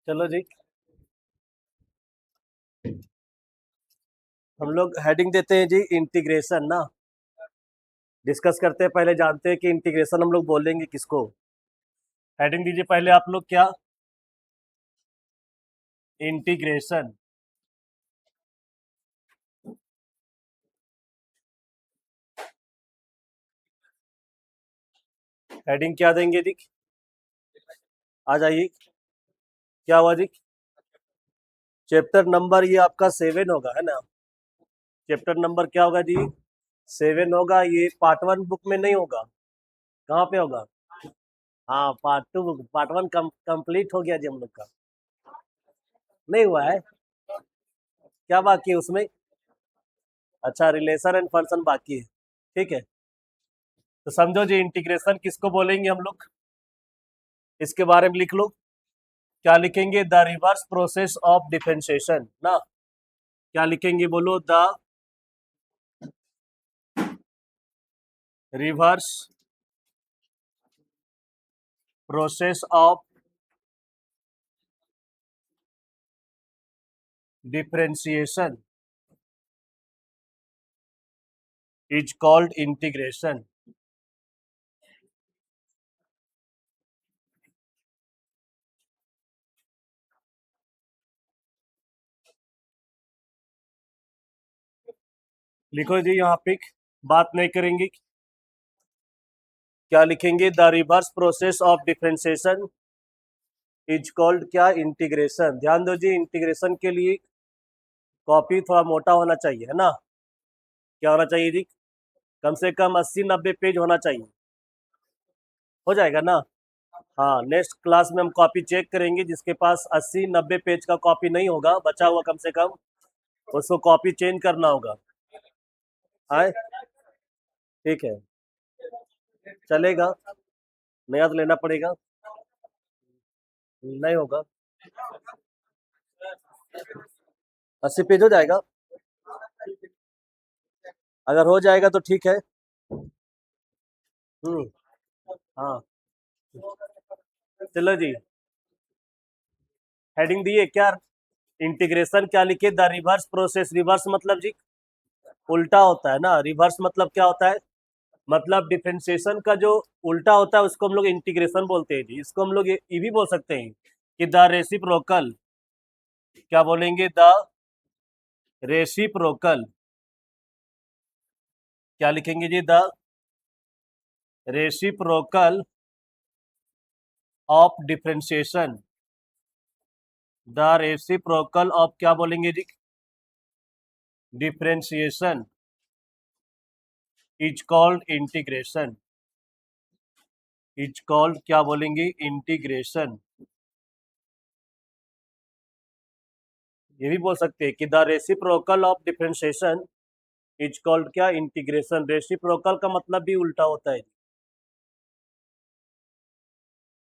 चलो जी। हम लोग हेडिंग देते हैं जी इंटीग्रेशन ना। डिस्कस करते हैं, पहले जानते हैं कि इंटीग्रेशन हम लोग बोलेंगे किसको। हेडिंग दीजिए पहले आप लोग क्या। इंटीग्रेशन। हेडिंग क्या देंगे जी? आ जाइए। क्या हुआ जी? चैप्टर नंबर ये आपका 7 होगा, है ना? चैप्टर नंबर क्या होगा जी? 7 होगा। ये पार्ट 1 बुक में नहीं होगा। कहाँ पे होगा? हाँ, पार्ट 2 बुक। पार्ट 1 कंप्लीट हो गया जी हम लोग का। नहीं हुआ है? क्या बाकी है उसमें? अच्छा, रिलेशन एंड फंक्शन बाकी है। ठीक है। तो समझो जी, इंटीग्रेशन किसको बोलेंगे हम लोग, इसके बारे में लिख लो। क्या लिखेंगे? The reverse process of differentiation ना। क्या लिखेंगे बोलो? The reverse process of differentiation is called integration. लिखो जी यहाँ पे, बात नहीं करेंगे। क्या लिखेंगे? The reverse process of differentiation is called क्या? इंटीग्रेशन। ध्यान दो जी, इंटीग्रेशन के लिए कॉपी थोड़ा मोटा होना चाहिए, है ना? क्या होना चाहिए जी? कम से कम 80-90 पेज होना चाहिए। हो जाएगा ना? हाँ, नेक्स्ट क्लास में हम कॉपी चेक करेंगे। जिसके पास 80-90 पेज का कॉपी नहीं होगा, बचा हुआ कम से कम, उसको कॉपी चेंज करना होगा। आए? ठीक है, चलेगा। नया तो लेना पड़ेगा। नहीं होगा। 80 पेज हो जाएगा। अगर हो जाएगा तो ठीक है। हम्म। हाँ, चलो जी। हेडिंग दिए क्या? इंटीग्रेशन क्या लिखे? The reverse process. रिवर्स मतलब जी उल्टा होता है ना। रिवर्स मतलब क्या होता है? मतलब डिफरेंशिएशन का जो उल्टा होता है उसको हम लोग इंटीग्रेशन बोलते हैं जी। इसको हम लोग ये भी बोल सकते हैं कि द रेसिप्रोकल। क्या बोलेंगे? The reciprocal. क्या लिखेंगे जी? The reciprocal of differentiation. The reciprocal of क्या बोलेंगे जी? Differentiation is called integration. Is called क्या बोलेंगे? इंटीग्रेशन। ये भी बोल सकते हैं कि the reciprocal of differentiation is called क्या? इंटीग्रेशन। रेसिप्रोकल का मतलब भी उल्टा होता है।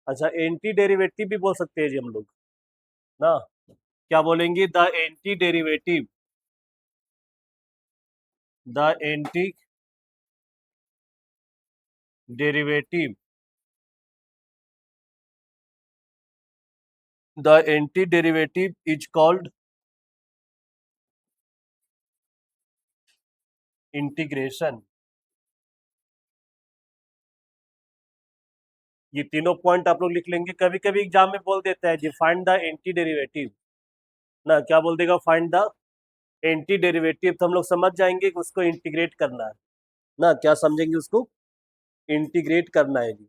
अच्छा, एंटी डेरिवेटिव भी बोल सकते हैं जी हम लोग ना। क्या बोलेंगे? The anti derivative. The anti derivative. The anti derivative is called integration. ये तीनों पॉइंट आप लोग लिख लेंगे। कभी कभी एग्जाम में बोल देता है जी फाइंड द एंटी डेरिवेटिव ना। क्या बोल देगा? Find the anti derivative. तो हम लोग समझ जाएंगे कि उसको इंटीग्रेट करना है ना। क्या समझेंगे? उसको इंटीग्रेट करना है जी।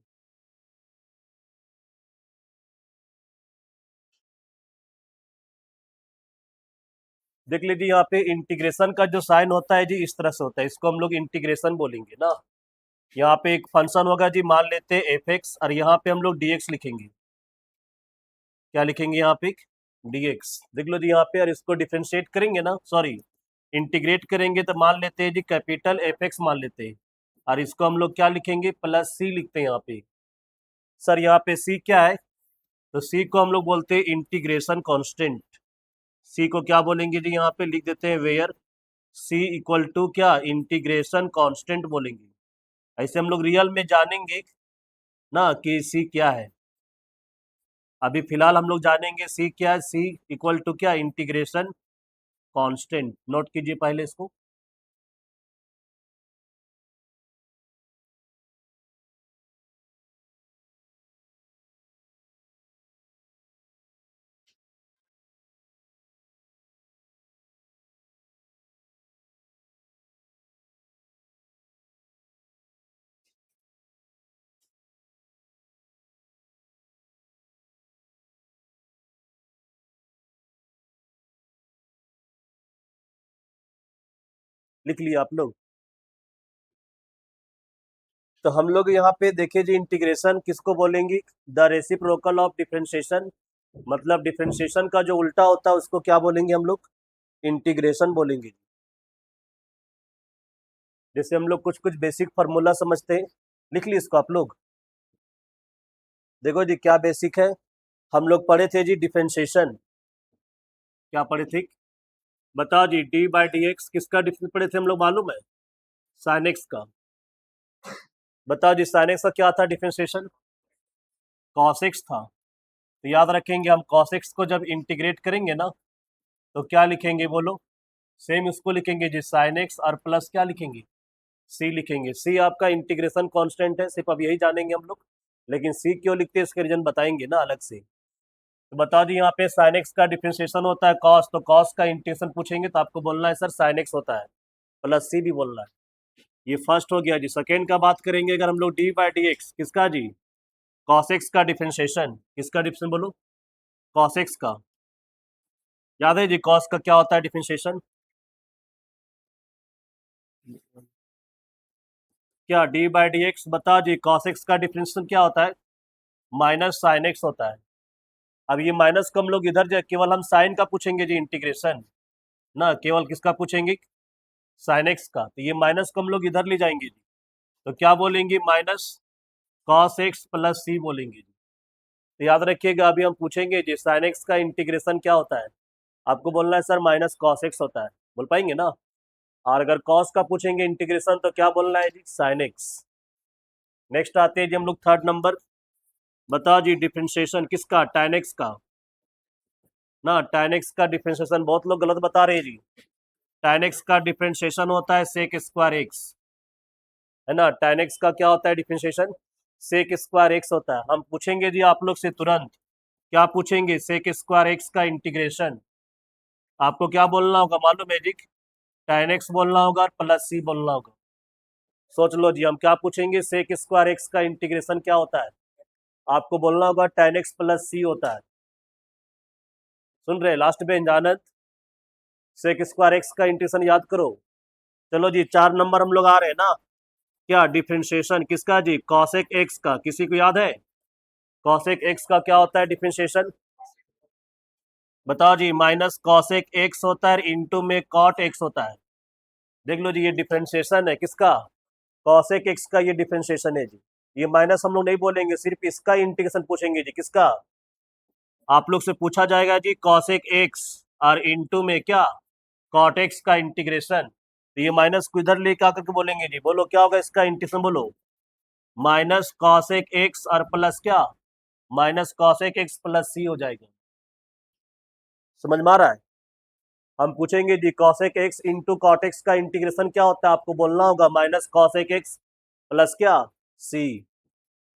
देख लीजिए यहाँ पे इंटीग्रेशन का जो साइन होता है जी इस तरह से होता है। इसको हम लोग इंटीग्रेशन बोलेंगे ना। यहाँ पे एक फंक्शन होगा जी, मान लेते हैं एफ एक्स, और यहाँ पे हम लोग डी एक्स लिखेंगे। क्या लिखेंगे यहाँ पे? D x. देख लो जी यहाँ पे, और इसको डिफ्रेंशिएट करेंगे ना, सॉरी, इंटीग्रेट करेंगे तो मान लेते हैं जी कैपिटल एफ एक्स मान लेते हैं। और इसको हम लोग क्या लिखेंगे? प्लस सी लिखते हैं यहाँ पे। सर यहाँ पे सी क्या है? तो सी को हम लोग बोलते हैं इंटीग्रेशन कांस्टेंट। सी को क्या बोलेंगे जी? यहाँ पे लिख देते हैं वेयर सी इक्वल टू क्या? इंटीग्रेशन कांस्टेंट बोलेंगे। ऐसे हम लोग रियल में जानेंगे ना कि सी क्या है। अभी फिलहाल हम लोग जानेंगे सी क्या है। सी इक्वल टू क्या, इंटीग्रेशन कांस्टेंट। नोट कीजिए पहले इसको। लिख लिया आप लोग? तो हम लोग यहाँ पे देखिए जी, इंटीग्रेशन किसको बोलेंगे? The reciprocal of differentiation. मतलब डिफरेंशिएशन का जो उल्टा होता है उसको क्या बोलेंगे हम लोग? इंटीग्रेशन बोलेंगे। जैसे हम लोग कुछ कुछ बेसिक फार्मूला समझते हैं, लिख ली इसको आप लोग। देखो जी क्या बेसिक है, हम लोग पढ़े थे जी डिफरेंशिएशन। क्या पढ़े थे? बताओ जी, डी बाई डी एक्स किसका डिफरेंस पढ़े थे हम लोग, मालूम है? साइन एक्स का। बताओ जी साइन एक्स का क्या था डिफरेंशिएशन? कॉस एक्स था। तो याद रखेंगे हम कॉस एक्स को जब इंटीग्रेट करेंगे ना, तो क्या लिखेंगे बोलो? सेम उसको लिखेंगे जी, साइन एक्स और प्लस क्या लिखेंगे? सी लिखेंगे। सी आपका इंटीग्रेशन कांस्टेंट है, सिर्फ अब यही जानेंगे हम लोग। लेकिन सी क्यों लिखते हैं इसके रीजन बताएंगे ना अलग से। तो बता दी यहाँ पे साइन एक्स का डिफरेंशिएशन होता है कॉस, तो कॉस का इंटीग्रेशन पूछेंगे तो आपको बोलना है सर साइन एक्स होता है, प्लस सी भी बोलना है। ये फर्स्ट हो गया जी। सेकेंड का बात करेंगे अगर हम लोग, डी बाई डी एक्स किसका जी? कॉस एक्स का डिफरेंशिएशन। किसका डिफरेंशिएशन बोलो? कॉस एक्स का। याद है जी कॉस का क्या होता है डिफरेंशिएशन? क्या डी बाई डी एक्स, बता जी कॉस एक्स का डिफरेंशिएशन क्या होता है? माइनस साइन एक्स होता है। अब ये माइनस को हम लोग इधर जा, केवल हम साइन का पूछेंगे जी इंटीग्रेशन ना, केवल किसका पूछेंगे? साइन एक्स का। तो ये माइनस को हम लोग इधर ले जाएंगे जी, तो क्या बोलेंगे? माइनस कॉस एक्स प्लस सी बोलेंगे जी। तो याद रखिएगा अभी हम पूछेंगे जी साइन एक्स का इंटीग्रेशन क्या होता है, आपको बोलना है सर माइनस कॉस एक्स होता है, बोल पाएंगे ना? और अगर कॉस का पूछेंगे इंटीग्रेशन तो क्या बोलना है जी? Sine x. नेक्स्ट आते हैं जी हम लोग थर्ड नंबर। बताओ जी डिफरेंशिएशन किसका? tan एक्स का ना। tan एक्स का डिफरेंशिएशन बहुत लोग गलत बता रहे हैं जी। tan एक्स का डिफरेंशिएशन होता है सेक स्क्वायर एक्स, है ना। tan एक्स का क्या होता है डिफरेंशिएशन? सेक स्क्वायर एक्स होता है। हम पूछेंगे जी आप लोग से तुरंत, क्या पूछेंगे? सेक स्क्वायर एक्स का इंटीग्रेशन। आपको क्या बोलना होगा मालूम है जी? tan एक्स बोलना होगा और प्लस सी बोलना होगा। सोच लो जी, हम क्या पूछेंगे? सेक स्क्वायर एक्स का इंटीग्रेशन क्या होता है, आपको बोलना होगा tan एक्स प्लस सी होता है। सुन रहे? लास्ट में जानत सेक स्क्वायर एक्स का इंटीग्रेशन याद करो। चलो जी 4 नंबर हम लोग आ रहे हैं ना। क्या डिफरेंशिएशन किसका जी? कॉसेक एक्स का। किसी को याद है कॉसेक एक्स का क्या होता है डिफरेंशिएशन? बताओ जी, माइनस कॉसेक एक्स होता है, इंटू में कॉट एक्स होता है। देख लो जी ये डिफरेंशिएशन है किसका? कॉसेक एक्स का ये डिफरेंशिएशन है जी। ये माइनस हम लोग नहीं बोलेंगे, सिर्फ इसका इंटीग्रेशन पूछेंगे जी। किसका? आप लोग से पूछा जाएगा जी कॉसेक एक्स और इंटू में क्या, कॉट एक्स का इंटीग्रेशन। तो ये माइनस को इधर लेके आकर के बोलेंगे जी, बोलो क्या होगा इसका इंटीग्रेशन बोलो? माइनस कॉसेक एक्स और प्लस क्या, minus cosec x plus c हो जाएगा। समझ में आ रहा है? हम पूछेंगे जी cosec x into cot x का इंटीग्रेशन क्या होता है, आपको बोलना होगा माइनस कॉसेक एक्स प्लस क्या, सी।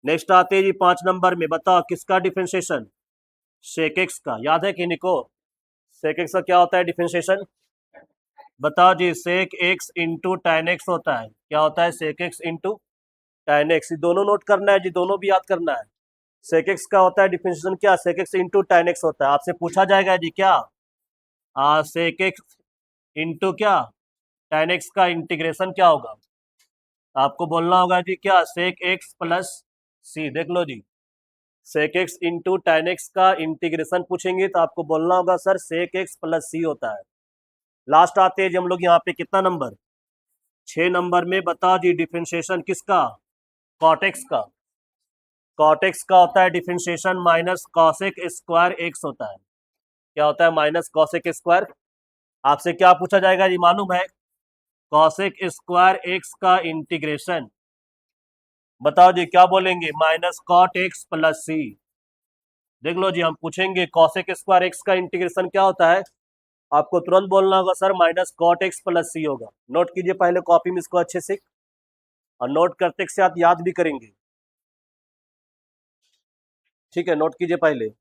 नेक्स्ट आते हैं जी 5 नंबर में। बताओ किसका डिफरेंशिएशन? सेक एक्स का। याद है किन्हीं को? सेक एक्स का क्या होता है डिफरेंशिएशन? बताओ जी, sec x into tan x होता है। क्या होता है? Sec x into tan x. दोनों नोट करना है जी, दोनों भी याद करना है। सेक एक्स का होता है डिफरेंशिएशन क्या, sec x into tan x होता है। आपसे पूछा जाएगा जी क्या, सेक एक्स इंटू क्या, tan एक्स का इंटीग्रेशन क्या होगा? आपको बोलना होगा जी क्या, सेक एक्स प्लस सी। देख लो जी, sec x into tan x का इंटीग्रेशन पूछेंगे तो आपको बोलना होगा sir sec x plus c होता है। लास्ट आते हैं जी हम लोग यहाँ पे, कितना नंबर? 6 नंबर में। बताओ जी डिफरेंशिएशन किसका? कॉटेक्स का। कॉटेक्स का होता है differentiation minus cosec square x होता है। क्या होता है? Minus cosec square. आपसे क्या पूछा जाएगा जी मालूम है? कॉसेक स्क्वायर एक्स का इंटीग्रेशन। बताओ जी क्या बोलेंगे? Minus cot x plus c. देख लो जी, हम पूछेंगे cosec स्क्वायर एक्स का इंटीग्रेशन क्या होता है, आपको तुरंत बोलना होगा sir minus cot x plus c होगा। नोट कीजिए पहले कॉपी में इसको अच्छे से, और नोट करते के साथ याद भी करेंगे। ठीक है, नोट कीजिए पहले।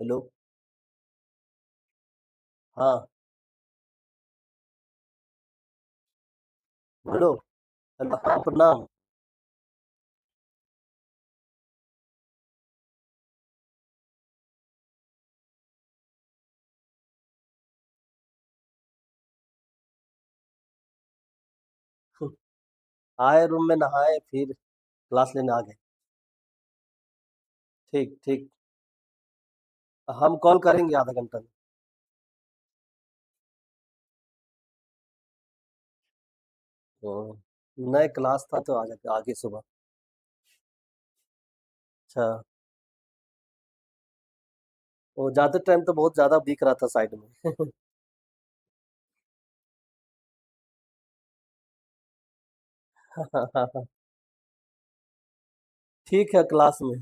हेलो। हाँ। हेलो। हेलो, हाँ प्रणाम। आए रूम में नहाए फिर क्लास लेने आ गए। ठीक ठीक। हम कॉल करेंगे आधा घंटा में। नए क्लास था तो आ जाते आगे सुबह। अच्छा। वो जाते टाइम तो बहुत ज्यादा दिख रहा था साइड में। ठीक है, क्लास में।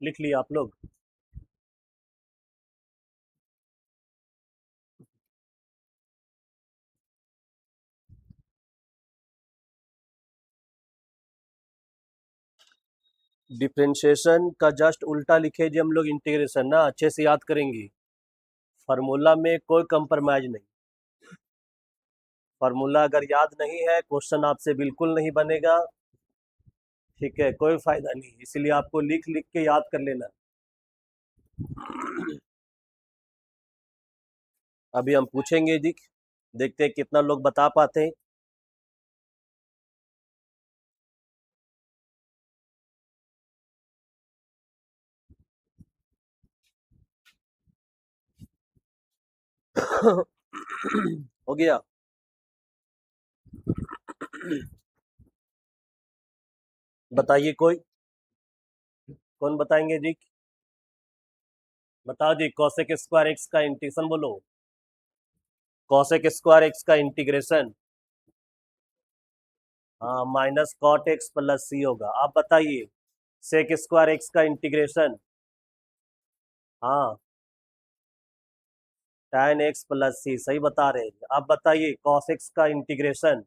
लिख लिया आप लोग? डिफरेंशिएशन का जस्ट उल्टा लिखे जी हम लोग इंटीग्रेशन ना, अच्छे से याद करेंगे। फार्मूला में कोई कंप्रोमाइज नहीं। फार्मूला अगर याद नहीं है, क्वेश्चन आपसे बिल्कुल नहीं बनेगा। ठीक है, कोई फायदा नहीं, इसलिए आपको लिख लिख के याद कर लेना। अभी हम पूछेंगे जी, देखते हैं कितना लोग बता पाते हैं। हो गया। बताइए कोई, कौन बताएंगे जी? बताओ जी, कॉसेक स्क्वायर एक्स का इंटीग्रेशन बोलो। कॉसेक स्क्वायर एक्स का इंटीग्रेशन, हाँ minus cot x plus c होगा। आप बताइए, सेक स्क्वायर एक्स का इंटीग्रेशन, हाँ tan एक्स प्लस सी, सही बता रहे हैं। आप बताइए कॉस एक्स का इंटीग्रेशन,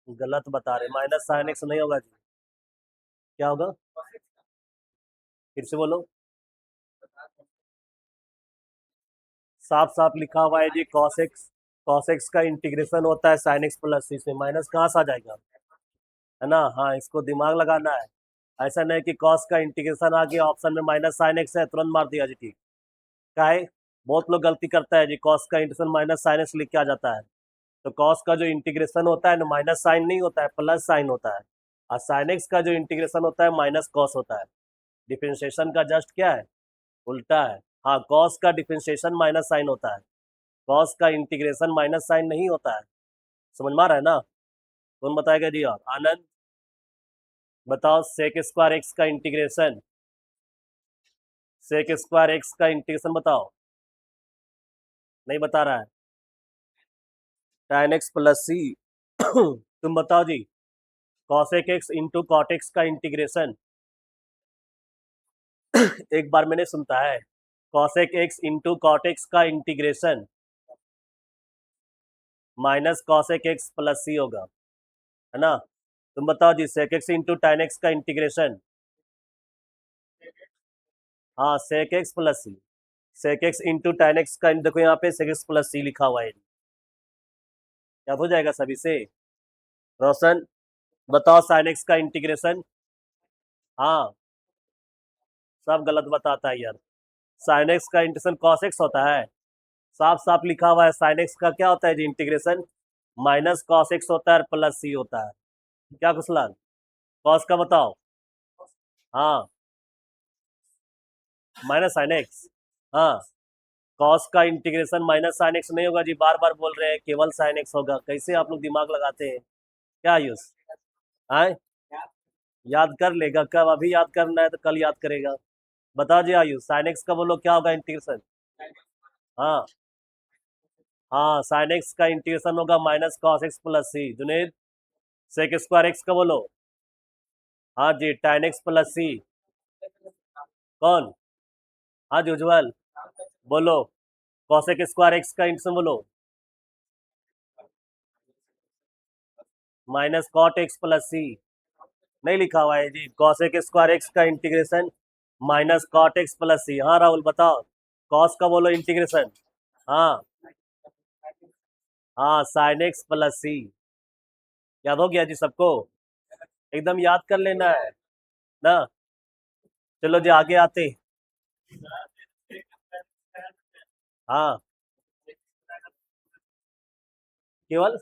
गलत बता रहे, माइनस साइन एक्स नहीं होगा जी। क्या होगा? फिर से बोलो। साफ साफ लिखा हुआ है जी, कॉस एक्स का इंटीग्रेशन होता है साइन एक्स प्लस सी से, माइनस कहाँ से आ जाएगा? है ना, हाँ इसको दिमाग लगाना है। ऐसा नहीं कि कॉस का इंटीग्रेशन आ गया ऑप्शन में माइनस साइन एक्स है तुरंत मार दिया जी ठीक। क्या है, बहुत लोग गलती करता है जी, कॉस का इंटीग्रेशन माइनस साइन एक्स लिख के आ जाता है। तो कॉस का जो इंटीग्रेशन होता है ना, माइनस साइन नहीं होता है, प्लस साइन होता है। और साइन एक्स का जो इंटीग्रेशन होता है माइनस कॉस होता है। डिफरेंशिएशन का जस्ट क्या है, उल्टा है। हाँ, कॉस का डिफरेंशिएशन माइनस साइन होता है, कॉस का इंटीग्रेशन माइनस साइन नहीं होता है। समझ में आ रहा है ना? कौन बताएगा जी? आप आनंद बताओ, सेक स्क्वायर एक्स का इंटीग्रेशन, सेक स्क्वायर एक्स का इंटीग्रेशन बताओ। नहीं बता रहा है? tan x plus c. तुम बताओ जी, cosec x into cot x का इंटीग्रेशन एक बार मैंने सुनता है cosec x into cot x का integration minus cosec x plus c होगा, है ना। तुम बताओ जी sec x into tan x का इंटीग्रेशन। हाँ sec x plus c, sec x into tan x का, देखो यहाँ पे सेक एक्स प्लस सी लिखा हुआ है, क्या हो जाएगा सभी से। रोशन बताओ साइन एक्स का इंटीग्रेशन। हाँ सब गलत बताता है यार, साइन एक्स का इंटीग्रेशन कॉस एक्स होता है, साफ साफ लिखा हुआ है। साइन एक्स का क्या होता है जी इंटीग्रेशन, माइनस कॉस एक्स होता है प्लस सी होता है। क्या कुशलाल, कॉस का बताओ। हाँ माइनस साइन एक्स, हाँ कॉस का इंटीग्रेशन माइनस साइन एक्स नहीं होगा जी, बार बार बोल रहे हैं केवल साइन एक्स होगा। कैसे आप लोग दिमाग लगाते हैं, क्या यूज आए, याद कर लेगा कब, अभी याद करना है तो कल याद करेगा। बताओ जी आयुष साइन एक्स का बोलो क्या होगा इंटीग्रेशन। हाँ हाँ साइन एक्स का इंटीग्रेशन होगा minus cos x plus c. Juned sec square x का बोलो। हाँ जी tan एक्स प्लस सी। कौन, हाँ जी उज्जवल बोलो। कॉसेक स्क्वायर एक्स का इंटीग्रेशन बोलो, minus cot x plus c. नहीं लिखा हुआ है जी, कॉसेक स्क्वायर एक्स का integration minus cot x plus c. हाँ राहुल बताओ, कॉस का बोलो इंटीग्रेशन। हाँ हाँ साइन एक्स प्लस सी, याद हो गया जी सबको, एकदम याद कर लेना है ना। चलो जी आगे आते। हाँ केवल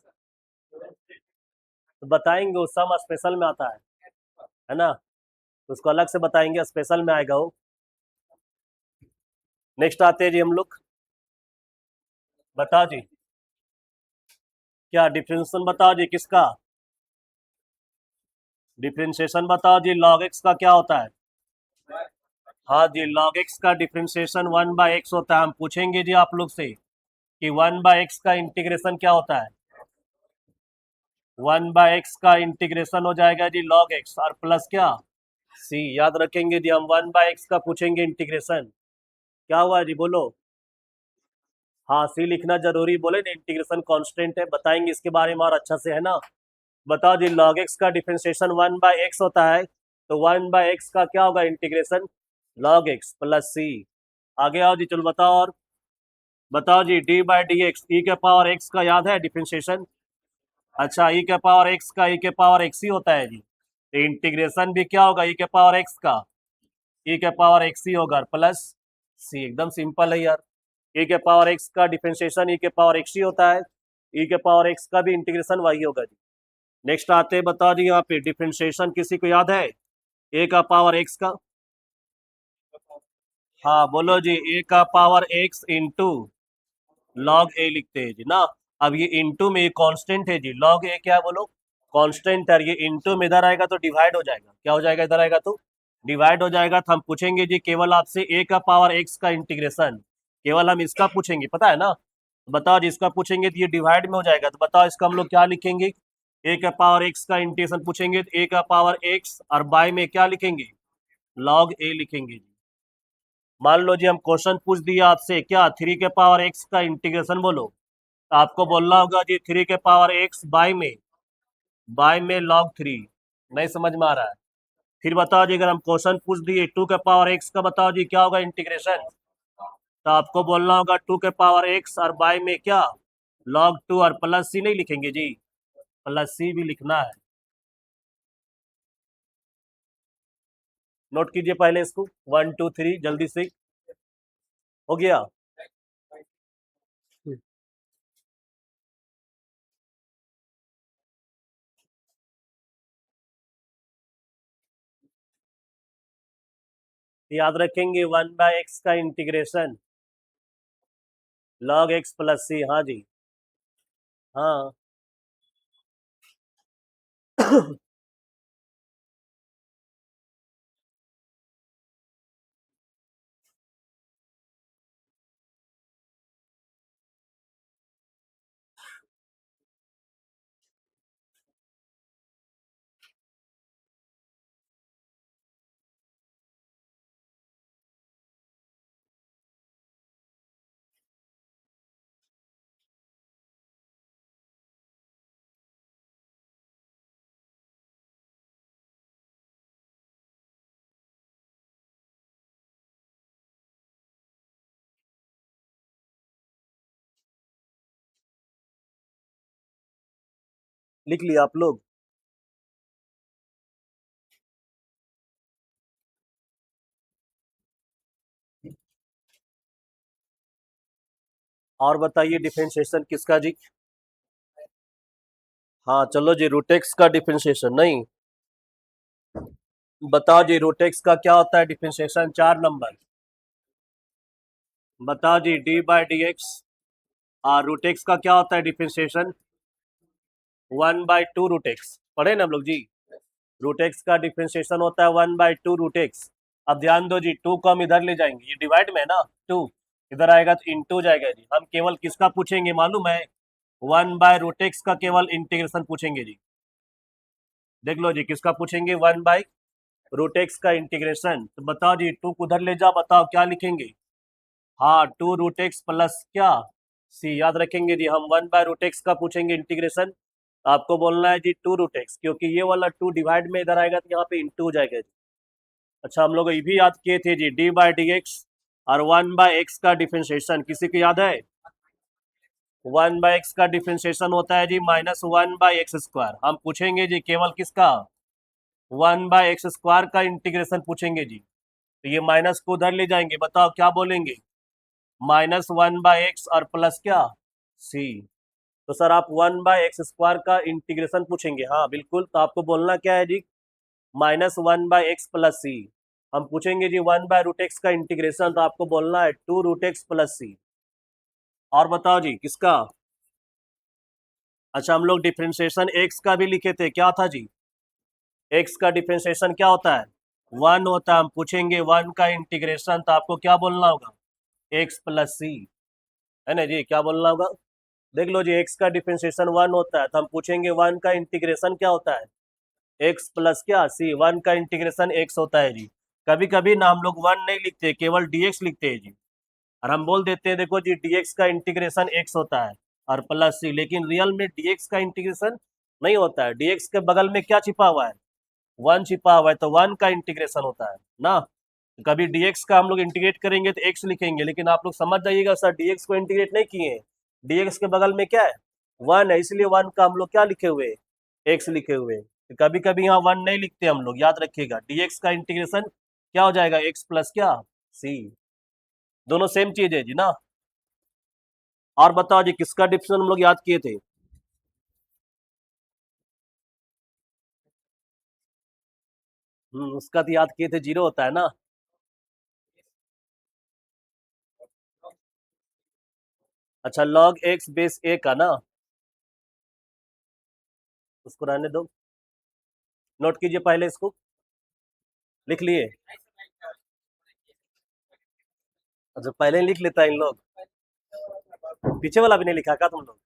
तो बताएंगे, उस सम स्पेशल में आता है ना, उसको अलग से बताएंगे, स्पेशल में आएगा वो। नेक्स्ट आते हैं जी हम लोग, बताओ जी क्या डिफरेंशिएशन बताओ जी किसका, डिफरेंशिएशन बताओ जी लॉग एक्स का क्या होता है। हाँ जी लॉग एक्स का डिफरेंशिएशन वन बाय एक्स होता है। हम पूछेंगे जी आप लोग से कि वन बाय एक्स का इंटीग्रेशन क्या होता है। वन बाय एक्स का इंटीग्रेशन हो जाएगा जी लॉग एक्स और प्लस क्या सी, याद रखेंगे जी। हम वन बाय एक्स का पूछेंगे इंटीग्रेशन, क्या हुआ जी बोलो। हाँ सी लिखना जरूरी, बोले ना इंटीग्रेशन कांस्टेंट है, बताएंगे इसके बारे में और अच्छा से, है ना। बताओ जी लॉग एक्स का डिफरेंशिएशन वन बाय एक्स होता है, तो वन बाय एक्स का क्या होगा integration, log x plus c. आगे आओ जी, चलो बताओ और बताओ जी d by d x, e के पावर एक्स का याद है डिफरेंशिएशन। अच्छा ई के पावर एक्स का ई के पावर एक्स ही होता है जी, तो इंटीग्रेशन भी क्या होगा ई के पावर एक्स का, ई के पावर एक्स ही होगा प्लस सी, एकदम सिंपल है यार। ई के पावर एक्स का डिफरेंशिएशन ई के पावर एक्स ही होता है, ई के पावर एक्स का भी इंटीग्रेशन वही होगा जी। नेक्स्ट आते हैं, बता दी यहाँ पे डिफरेंशिएशन किसी को याद है ए का पावर एक्स का। हाँ बोलो जी ए का पावर एक्स इंटू लॉग ए लिखते हैं जी ना। अब ये इंटू में ये कांस्टेंट है जी, लॉग ए क्या है बोलो, कांस्टेंट है। ये इंटू में इधर आएगा तो डिवाइड हो जाएगा, क्या हो जाएगा इधर आएगा तो डिवाइड हो जाएगा। तो हम पूछेंगे जी केवल आपसे ए का पावर एक्स का इंटीग्रेशन, केवल हम इसका पूछेंगे, पता है ना। बताओ जी इसका पूछेंगे तो ये डिवाइड में हो जाएगा, तो बताओ इसका हम लोग क्या लिखेंगे। ए का पावर एक्स का इंटीग्रेशन पूछेंगे तो ए का पावर एक्स और बाय में क्या लिखेंगे, लॉग ए लिखेंगे जी। मान लो जी हम क्वेश्चन पूछ दिया आपसे क्या थ्री के पावर एक्स का इंटीग्रेशन बोलो, तो आपको बोलना होगा जी थ्री के पावर एक्स बाय में लॉग थ्री। नहीं समझ में आ रहा है, फिर बताओ जी अगर हम क्वेश्चन पूछ दिए टू के पावर एक्स का, बताओ जी क्या होगा इंटीग्रेशन, तो आपको बोलना होगा टू के पावर एक्स और बाय में क्या लॉग टू, और प्लस सी नहीं लिखेंगे जी, प्लस सी भी लिखना है। नोट कीजिए पहले इसको, वन टू थ्री जल्दी से, हो गया। याद रखेंगे वन बाय एक्स का integration log x plus c, हाँ जी हाँ लिख लिया आप लोग? और बताइए डिफरेंशिएशन किसका जी? हाँ चलो जी, रूटेक्स का डिफरेंशिएशन नहीं बताओ जी, रूटेक्स का क्या होता है डिफरेंशिएशन? 4 नंबर बताओ जी, डी बाई डी एक्स। और रूटेक्स का क्या होता है डिफरेंशिएशन? 1/2 रूटेक्स। पढ़े ना हम लोग जी? रूटेक्स का डिफरेंशिएशन होता है 1/2 रूटेक्स। अब ध्यान दो जी, 2 को हम इधर ले जाएंगे, ये डिवाइड में है ना 2, इधर आएगा तो इंटू जाएगा जी। हम केवल किसका पूछेंगे मालूम है? 1/√x का केवल इंटीग्रेशन पूछेंगे जी। देख लो जी, किसका पूछेंगे? 1/√x का इंटीग्रेशन। तो बताओ जी, 2 को उधर ले जाओ, बताओ क्या लिखेंगे? हाँ, 2√x प्लस क्या c, याद रखेंगे जी। हम 1/√x का पूछेंगे इंटीग्रेशन, आपको बोलना है जी 2√x, क्योंकि ये वाला 2 डिवाइड में इधर आएगा तो यहाँ पे इंटू हो जाएगा जी। अच्छा, हम लोग ये भी याद किए थे जी, डी बाई डी एक्स और 1/x का डिफरेंशिएशन किसी को याद है? 1/x का डिफरेंशिएशन होता है जी -1/x²। हम पूछेंगे जी केवल किसका? 1/x² का इंटीग्रेशन पूछेंगे जी। तो ये माइनस को उधर ले जाएंगे, बताओ क्या बोलेंगे? -1/x और प्लस क्या c। तो सर आप 1/x² का इंटीग्रेशन पूछेंगे? हाँ बिल्कुल, तो आपको बोलना क्या है जी? -1/x plus c। हम पूछेंगे जी 1/√x का इंटीग्रेशन, तो आपको बोलना है 2√x प्लस c। और बताओ जी किसका? अच्छा, हम लोग डिफरेंशिएशन x का भी लिखे थे, क्या था जी? x का डिफरेंशिएशन क्या होता है? 1 होता है। हम पूछेंगे 1 का इंटीग्रेशन, तो आपको क्या बोलना होगा? x प्लस c, है ना जी? क्या बोलना होगा? देख लो जी, x का डिफरेंशिएशन 1 होता है, तो हम पूछेंगे 1 का इंटीग्रेशन क्या होता है? x प्लस क्या c। 1 का इंटीग्रेशन x होता है जी। कभी कभी ना हम लोग 1 नहीं लिखते, केवल dx लिखते हैं जी, और हम बोल देते हैं देखो जी dx का इंटीग्रेशन x होता है और प्लस c, लेकिन रियल में dx का इंटीग्रेशन नहीं होता है। dx के बगल में क्या छिपा हुआ है? 1 छिपा हुआ है, तो 1 का इंटीग्रेशन होता है ना। कभी dx का हम लोग इंटीग्रेट करेंगे तो x लिखेंगे, लेकिन आप लोग समझ जाइएगा सर, dx को इंटीग्रेट नहीं किए हैं, dx के बगल में क्या है? 1 है, इसलिए 1 का हम लोग क्या लिखे हुए? x लिखे हुए। तो कभी कभी यहाँ 1 नहीं लिखते हम लोग, याद रखिएगा। dx का इंटीग्रेशन क्या हो जाएगा? x प्लस क्या c। दोनों सेम चीज है जी ना। और बताओ जी, किसका डिफरेंशियल हम लोग याद किए थे? उसका तो याद किए थे, 0 होता है ना। अच्छा, log x बेस a का ना, उसको रहने दो, नोट कीजिए पहले इसको। लिख लिए? अच्छा, पहले ही लिख लेता है इन लोग। पीछे वाला भी नहीं लिखा क्या तुम लोग?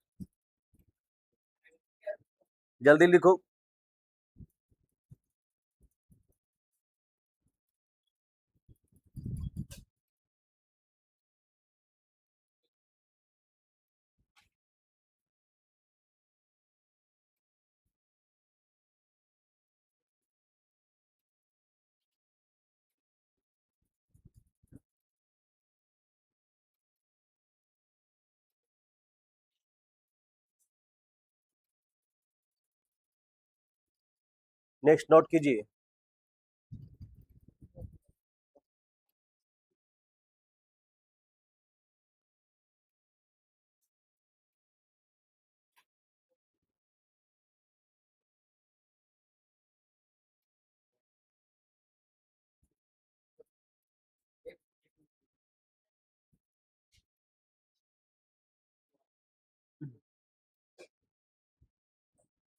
जल्दी लिखो। नेक्स्ट नोट कीजिए।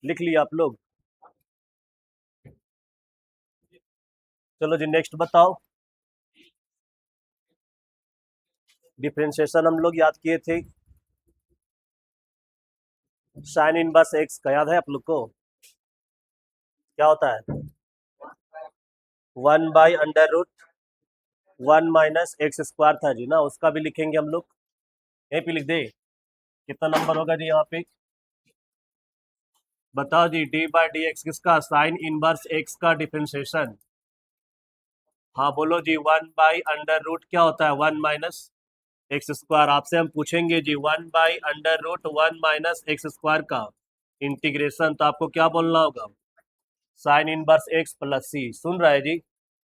लिख लिया आप लोग? चलो जी नेक्स्ट बताओ। डिफरेंशिएशन हम लोग याद किए थे साइन इनवर्स एक्स का, याद है आप लोग को? क्या होता है? 1/√1 - था जी ना, उसका भी लिखेंगे हम लोग। यहीं पे लिख दे, कितना नंबर होगा जी यहाँ पे? बताओ जी, डी बाई डी एक्स किसका? साइन इनवर्स एक्स का डिफरेंशिएशन। हाँ बोलो जी, 1/√, क्या होता है? 1 - x²। आपसे हम पूछेंगे जी 1/√1 - x² का इंटीग्रेशन, तो आपको क्या बोलना होगा, साइन इनवर्स एक्स प्लस सी। सुन रहा है जी,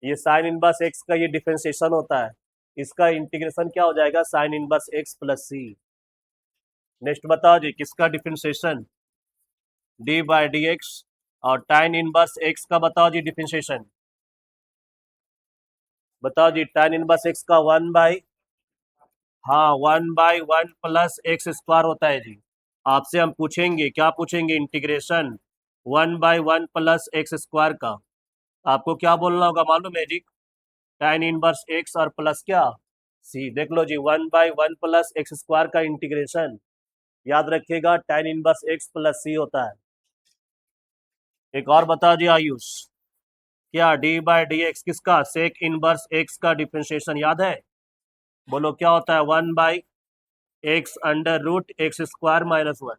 ये साइन इनवर्स एक्स का ये डिफरेंशिएशन होता है, इसका इंटीग्रेशन क्या हो जाएगा, साइन इनवर्स एक्स प्लस सी। नेक्स्ट बताओ जी, किसका differentiation, D by d x, और tan इनवर्स एक्स का बताओ जी डिफरेंशिएशन, बताओ जी tan इनवर्स एक्स का 1/, हाँ 1/1 प्लस एक्स स्क्वायर होता है जी। आपसे हम पूछेंगे, क्या पूछेंगे, इंटीग्रेशन 1/1 प्लस एक्स स्क्वायर का, आपको क्या बोलना होगा मालूम है जी, tan इनवर्स एक्स और प्लस क्या, सी। देख लो जी, 1/1 प्लस एक्स स्क्वायर का इंटीग्रेशन याद रखिएगा tan inverse x plus c होता है। एक और बता जी आयुष, क्या डी बाई डी एक्स किसका, सेक इनवर्स एक्स का डिफरेंशिएशन याद है, बोलो क्या होता है, 1/x under root x square minus 1।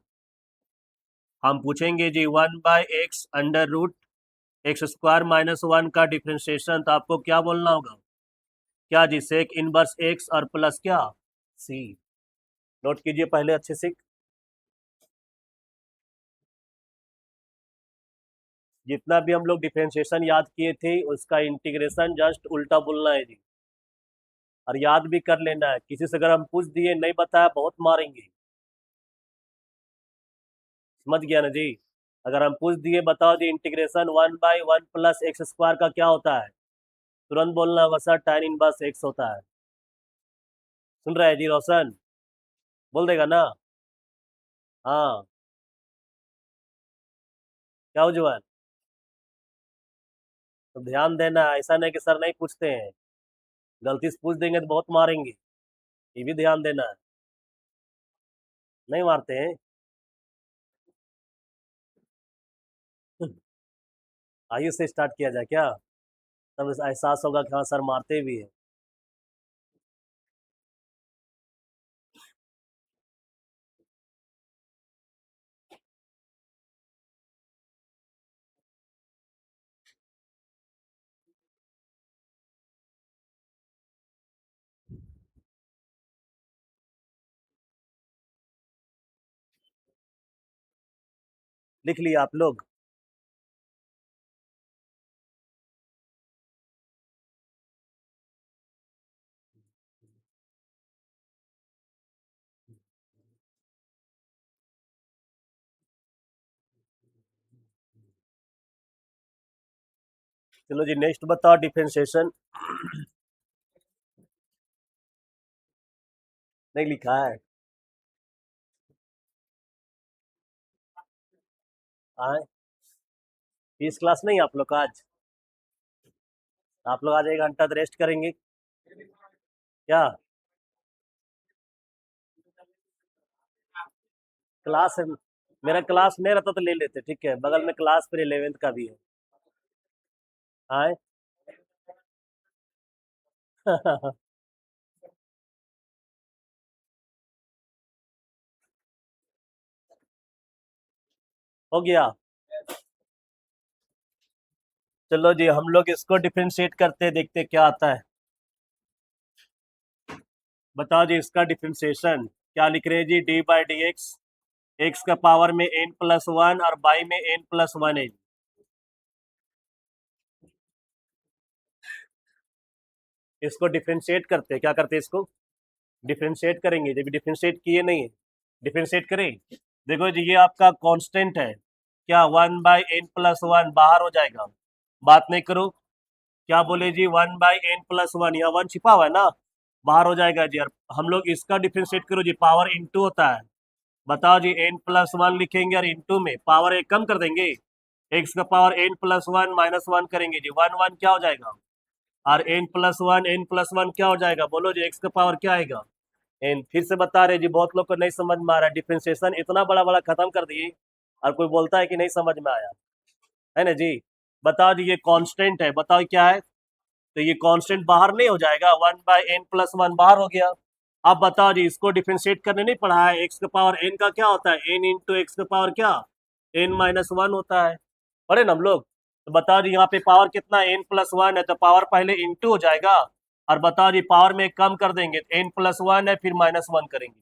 हम पूछेंगे जी 1/x under root x square minus 1 का डिफरेंशिएशन, तो आपको क्या बोलना होगा, क्या जी, सेक इनवर्स एक्स और प्लस क्या, सी। नोट कीजिए पहले अच्छे से, जितना भी हम लोग डिफरेंशिएशन याद किए थे उसका इंटीग्रेशन जस्ट उल्टा बोलना है जी, और याद भी कर लेना है, किसी से अगर हम पूछ दिए नहीं बताया बहुत मारेंगे, समझ गया ना जी। अगर हम पूछ दिए बताओ जी इंटीग्रेशन 1/1 प्लस एक्स स्क्वायर का क्या होता है, तुरंत बोलना होगा सर tan इनवर्स एक्स होता है। सुन रहे हैं जी रोशन, बोल देगा ना, हाँ क्या उज्जवल, तो ध्यान देना, ऐसा नहीं कि सर नहीं पूछते हैं, गलती से पूछ देंगे तो बहुत मारेंगे, ये भी ध्यान देना है। नहीं मारते हैं, आयु से स्टार्ट किया जाए क्या, तब एहसास होगा कि हाँ सर मारते भी है। लिख लिया आप लोग, चलो जी नेक्स्ट बताओ डिफरेंशिएशन, नहीं लिखा है, आए, फीस क्लास नहीं आप लोग का आज, आप लोग आज 1 घंटा तो रेस्ट करेंगे क्या, क्लास है, मेरा क्लास नहीं रहता तो ले लेते, ठीक है, बगल में क्लास फिर 11th का भी है, आए। हो गया, चलो जी हम लोग इसको डिफरेंशिएट करते हैं, देखते हैं क्या आता है। बताओ जी इसका डिफरेंशिएशन क्या लिख रहे हैं जी, d by d x, x का पावर में n+1 और बाई में n+1 है। इसको डिफरेंशिएट करते हैं, क्या करते हैं इसको, डिफरेंशिएट करेंगे, जब डिफरेंशिएट किए नहीं है, डिफरेंशिएट करें, देखो जी ये आपका कांस्टेंट है, क्या 1/n+1 बाहर हो जाएगा, बात नहीं करो, क्या बोले जी 1/n+1, यहाँ 1 छिपा हुआ है ना, बाहर हो जाएगा जी, और हम लोग इसका डिफरेंशिएट करो जी, पावर इंटू होता है, बताओ जी n+1 लिखेंगे और इंटू में पावर एक कम कर देंगे, एक्स का पावर n+1 -1 करेंगे जी, 1 1 क्या हो जाएगा, और n+1 क्या हो जाएगा, बोलो जी एक्स का पावर क्या आएगा, एन। फिर से बता रहे जी, बहुत लोग को नहीं समझ में आ रहा है, डिफरेंशिएशन इतना बड़ा बड़ा खत्म कर दिए और कोई बोलता है कि नहीं समझ में आया, है ना जी। बताओ जी ये कांस्टेंट है, बताओ क्या है, तो ये कांस्टेंट बाहर नहीं हो जाएगा, 1/n+1 बाहर हो गया। अब बताओ जी इसको डिफरेंशिएट करने नहीं पढ़ा है, एक्स का पावर एन का क्या होता है, एन इंटू एक्स का पावर क्या, n-1 होता है, पढ़े ना हम लोग। तो बताओ जी यहाँ पे पावर कितना, n+1 है, तो पावर पहले इंटू हो जाएगा, और बताओ जी पावर में कम कर देंगे, तो n+1 है फिर -1 करेंगे,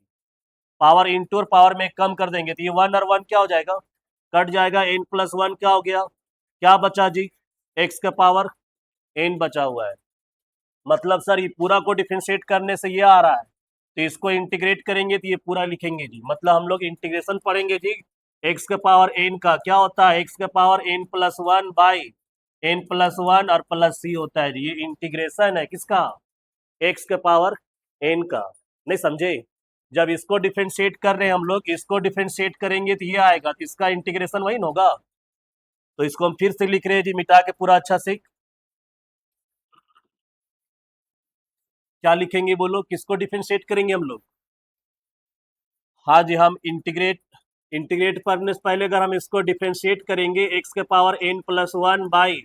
पावर इंटू और पावर में कम कर देंगे, तो ये 1 और 1 क्या हो जाएगा, कट जाएगा, n प्लस वन क्या हो गया, क्या बचा जी, x का पावर n बचा हुआ है। मतलब सर ये पूरा को डिफरेंशिएट करने से ये आ रहा है, तो इसको इंटीग्रेट करेंगे तो ये पूरा लिखेंगे जी। मतलब हम लोग इंटीग्रेशन पढ़ेंगे जी, x का पावर n का क्या होता है, x का power n plus one by n plus one और प्लस c होता है जी। ये इंटीग्रेशन है किसका, x का पावर n का। नहीं समझे, जब इसको डिफरेंशिएट कर रहे हैं हम लोग, इसको डिफरेंशिएट करेंगे तो ये आएगा, तो इसका इंटीग्रेशन वही ना होगा। तो इसको हम फिर से लिख रहे हैं जी, मिटा के पूरा अच्छा से। क्या लिखेंगे बोलो, किसको डिफरेंशिएट करेंगे हम लोग। हाँ जी, हम इंटीग्रेट इंटीग्रेट करने से पहले अगर हम इसको डिफरेंशिएट करेंगे, x के power n plus one by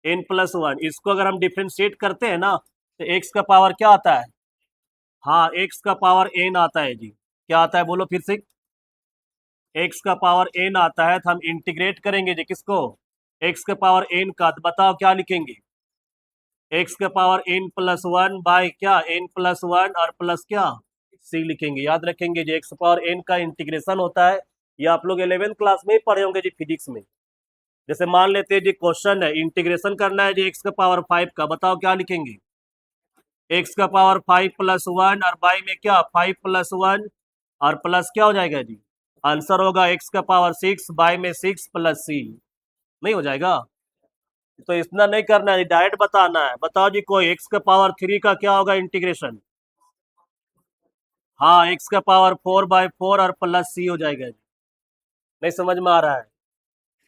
n plus one, इसको अगर हम डिफरेंशिएट करते हैं ना, तो x का पावर क्या आता है, हाँ x का पावर n आता है जी। क्या आता है बोलो फिर से, x का पावर n आता है, तो हम इंटीग्रेट करेंगे जी किसको, x के पावर n का। तो बताओ क्या लिखेंगे, x के power n plus one by क्या n प्लस वन और प्लस क्या c लिखेंगे। याद रखेंगे जी, x पावर n का इंटीग्रेशन होता है, ये आप लोग 11th क्लास में ही पढ़े होंगे जी फिजिक्स में। जैसे मान लेते हैं जी, क्वेश्चन है इंटीग्रेशन करना है जी x का पावर 5 का, बताओ क्या लिखेंगे, x का पावर 5 प्लस वन और बाई में क्या 5 प्लस वन और प्लस क्या हो जाएगा जी, आंसर होगा x का पावर 6 बाई में 6 प्लस c। नहीं हो जाएगा, तो इतना नहीं करना है, डायरेक्ट बताना है। बताओ जी, कोई x का पावर 3 का क्या होगा इंटीग्रेशन, हाँ x का पावर 4/4 और प्लस c हो जाएगा जी। नहीं समझ में आ रहा है,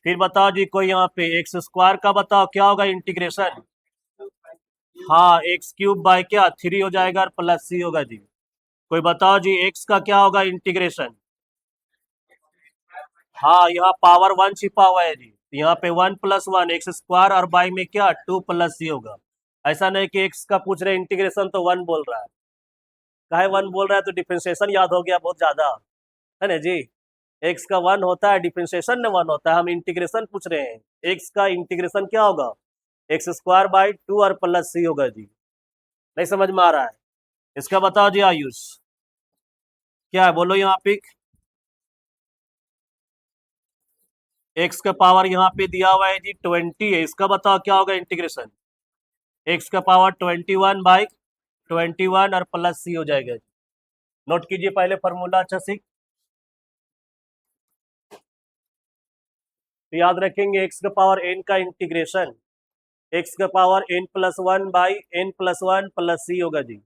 फिर बताओ जी, कोई यहाँ पे एक्स स्क्वायर का बताओ क्या होगा इंटीग्रेशन, हाँ एक्स क्यूब बाय क्या 3 हो जाएगा और प्लस c होगा जी। कोई बताओ जी, x का क्या होगा इंटीग्रेशन, हाँ यहाँ पावर 1 छिपा हुआ है जी, यहाँ पे 1 प्लस वन एक्स स्क्वायर और बाई में क्या 2 प्लस c होगा। ऐसा नहीं कि x का पूछ रहे इंटीग्रेशन तो 1 बोल रहा है, काहे 1 बोल रहा है, तो डिफरेंशिएशन याद हो गया बहुत ज्यादा, है ना जी। x का 1 होता है, डिफरेंशिएशन में 1 होता है, हम इंटीग्रेशन पूछ रहे हैं, x का इंटीग्रेशन क्या होगा, एक्स स्क्वायर बाई 2 और प्लस c होगा जी। नहीं समझ में आ रहा है, इसका बताओ जी आयुष, क्या है बोलो यहाँ पे, एक्स का पावर यहाँ पे दिया हुआ है जी 20 है, इसका बताओ क्या होगा इंटीग्रेशन, एक्स का पावर 21 बाई 21 और प्लस c हो जाएगा जी। नोट कीजिए पहले फॉर्मूला अच्छा से, तो याद रखेंगे एक्स का पावर n का इंटीग्रेशन एक्स का power n plus one by n plus one plus c होगा जी।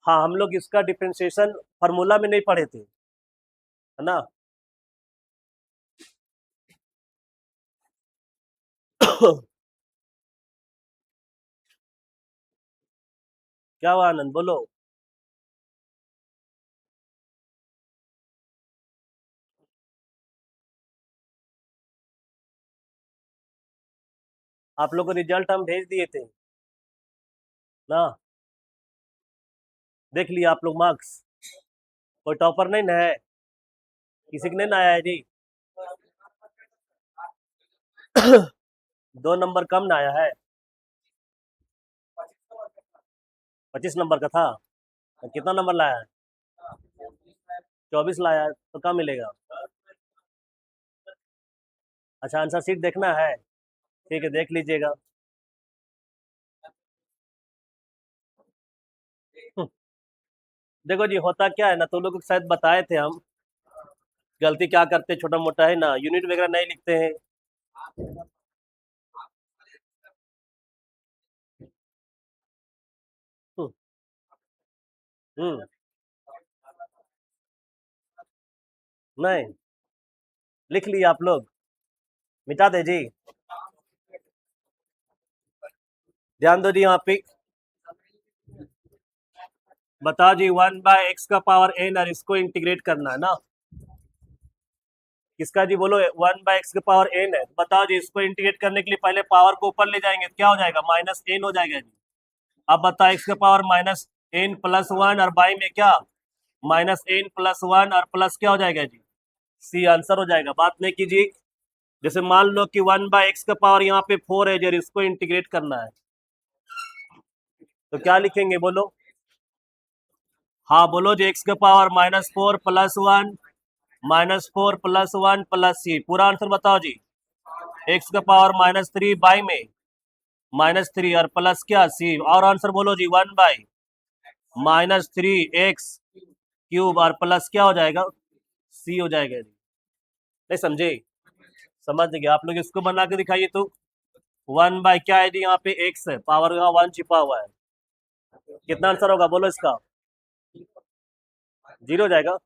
हाँ हम लोग इसका डिफरेंशिएशन फार्मूला में नहीं पढ़े थे, है ना। क्या हुआ आनंद बोलो, आप लोग को रिजल्ट हम भेज दिए थे ना, देख लिया आप लोग मार्क्स, कोई टॉपर नहीं ना है, किसी के नहीं ना आया है जी। 2 नंबर कम ना आया है, 25 नंबर का था, तो कितना नंबर लाया है, 24 लाया है, तो कम मिलेगा। अच्छा आंसर सीट देखना है, ठीक है देख लीजिएगा। देखो जी होता क्या है ना, तो लोग शायद बताए थे हम, गलती क्या करते छोटा मोटा है ना, यूनिट वगैरह नहीं लिखते हैं। हम्म हम्म, नहीं लिख लिए आप लोग, मिटा दे जी, ध्यान दो जी यहाँ पे, बताओ जी 1/x का पावर n और इसको इंटीग्रेट करना है ना, किसका जी बोलो, 1/x का पावर n है, बताओ जी इसको इंटीग्रेट करने के लिए पहले पावर को ऊपर ले जाएंगे तो क्या हो जाएगा, माइनस n हो जाएगा जी। अब बताओ x का power minus n plus one और बाई में क्या माइनस n प्लस वन और प्लस क्या हो जाएगा जी, c आंसर हो जाएगा। बात नहीं कीजिए, जैसे मान लो कि 1/x का पावर यहाँ पे 4 है जर इसको इंटीग्रेट करना है, तो क्या लिखेंगे बोलो, हाँ बोलो जी, x का पावर -4 प्लस वन -4 + 1 + c, पूरा आंसर बताओ जी। x का पावर -3 बाई में -3 और प्लस क्या c, और आंसर बोलो जी। 1/-3x³ और प्लस क्या हो जाएगा, c हो जाएगा जी। नहीं समझे? समझ गए आप लोग, इसको बना के दिखाइए तो। 1 क्या है जी, यहाँ पे x है, पावर का 1 छिपा हुआ है, कितना आंसर होगा बोलो इसका? 0 हो जाएगा।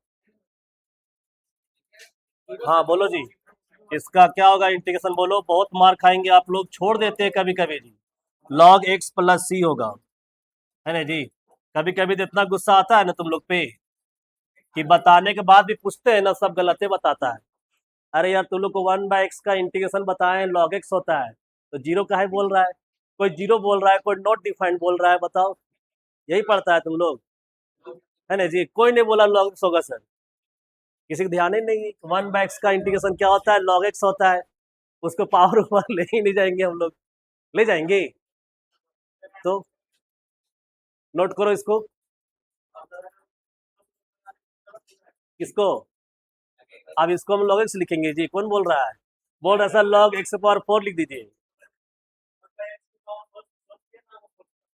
हाँ बोलो जी, इसका क्या होगा इंटीग्रेशन बोलो। बहुत मार खाएंगे आप लोग, छोड़ देते हैं कभी कभी जी। log x + c होगा, है ना जी। कभी कभी तो इतना गुस्सा आता है ना तुम लोग पे कि बताने के बाद भी पूछते हैं ना, सब गलत बताता है। अरे यार तुम लोग को 1/x का इंटीग्रेशन बताएं, log x होता है, तो 0 काहे बोल रहा है? कोई 0 बोल रहा है, कोई नॉट डिफाइंड बोल रहा है, बताओ। यही पढ़ता है तुम लोग, है ना जी। कोई नहीं बोला log x होगा सर, किसी को ध्यान ही नहीं है। 1/x का इंटीग्रेशन क्या होता है, log x होता है। उसको पावर ऊपर ले ही नहीं जाएंगे हम लोग, ले जाएंगे तो नोट करो इसको। किसको? अब इसको हम log x लिखेंगे जी, कौन बोल रहा है? बोल रहा है सर log x⁴ लिख दीजिए।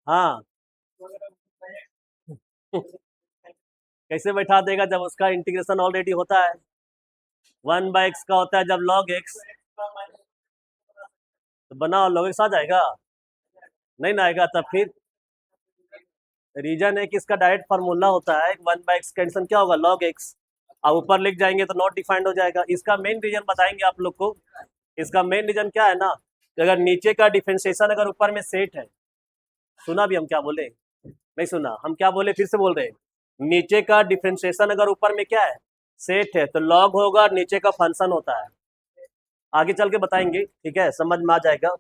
हाँ कैसे बैठा देगा जब उसका इंटीग्रेशन ऑलरेडी होता है। 1/x का होता है जब log x, तो बनाओ log x आ जाएगा, नहीं ना आएगा तब फिर रीजन है कि इसका डायरेक्ट फार्मूला होता है 1/x का इंटीग्रेशन क्या होगा, log x। अब ऊपर लिख जाएंगे तो नॉट डिफाइंड हो जाएगा। इसका मेन रीजन बताएंगे आप लोग को। इसका मेन रीजन क्या है ना, कि अगर नीचे का डिफरेंशिएशन अगर ऊपर में सेट है, सुना भी हम क्या बोले? नहीं सुना? हम क्या बोले, फिर से बोल रहे हैं। नीचे का डिफरेंशिएशन अगर ऊपर में क्या है, सेट है, तो लॉग होगा, नीचे का फंक्शन होता है। आगे चल के बताएंगे, ठीक है, समझ में आ जाएगा।